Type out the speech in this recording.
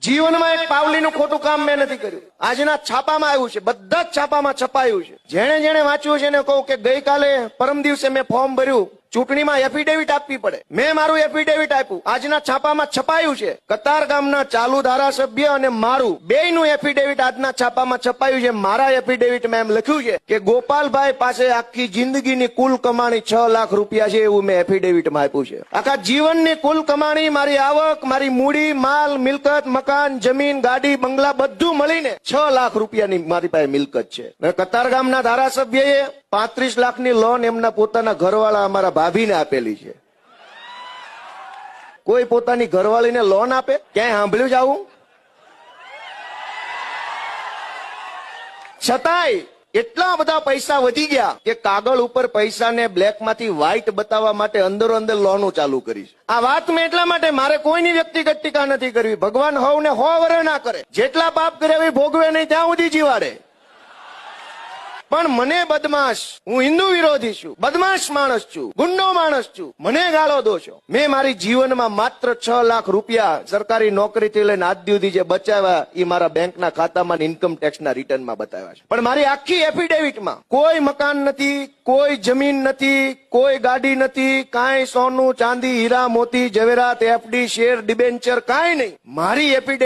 જીવનમાં એક પાવલીનું ખોટું કામ મેં નથી કર્યું. આજના છાપામાં આવ્યું છે, બધા જ છાપામાં છપાયું છે. જેણે જેણે વાંચ્યું છે એને કહું કે ગઈકાલે પરમ દિવસે મેં ફોર્મ ભર્યું, ચૂંટણીમાં એફિડેવિટ આપવી પડે, મેં મારું એફિડેવિટ આપ્યું. આજના છાપામાં છપાયું છે. કતાર ગામના ચાલુ ધારાસભ્ય અને મારું બેયનું એફિડેવિટ આજના છાપામાં છપાયું છે. મારા એફિડેવિટમાં એમ લખ્યું છે કે ગોપાલભાઈ પાસે આખી જિંદગીની કુલ કમાણી 6 લાખ રૂપિયા છે, એવું મેં એફિડેવિટમાં આપ્યું છે. આખા જીવનની કુલ કમાણી, મારી આવક, મારી મૂડી, માલ, મિલકત, મકાન, જમીન, ગાડી, બંગલા બધું મળીને 6 લાખ રૂપિયાની મારી પાસે મિલકત છે. કતાર ગામના ધારાસભ્યએ 35 લાખની લોન એમના પોતાના ઘરવાળા અમારા ભાભીને આપેલી છે. કોઈ પોતાની ઘરવાળીને લોન આપે? ક્યાંય સાંભળ્યું છે આવું? છતાંય એટલા બધા પૈસા વધી ગયા કે કાગળ ઉપર પૈસાને બ્લેકમાંથી વ્હાઈટ બતાવવા માટે અંદરો અંદર લોનો ચાલુ કરી છે. આ વાત મેં એટલા માટે, મારે કોઈની વ્યક્તિગત ટીકા નથી કરવી. ભગવાન હવને 100 વરસ ના કરે. જેટલા પાપ કર્યા એ ભોગવે નહીં ત્યાં સુધી જીવાડે. પણ મને બદમાશ, હું હિન્દુ વિરોધી છું, બદમાશ માણસ છું, ગુંડો માણસ છું, મને ગાળો દો છો. મેં મારી જીવનમાં માત્ર 6 લાખ રૂપિયા સરકારી નોકરીથી લઈને આજ સુધી જે બચાવ્યા એ મારા બેંકના ખાતામાં ઇન્કમ ટેક્સના રિટર્નમાં બતાવ્યા છે. પણ મારી આખી એફિડેવિટમાં કોઈ મકાન નથી, કોઈ જમીન નથી, કોઈ ગાડી નથી, કાંઈ સોનું ચાંદી હીરા મોતી જવેરાત એફડી શેર ડિબેન્ચર કાંઈ નહીં. મારી એફિડેવિટ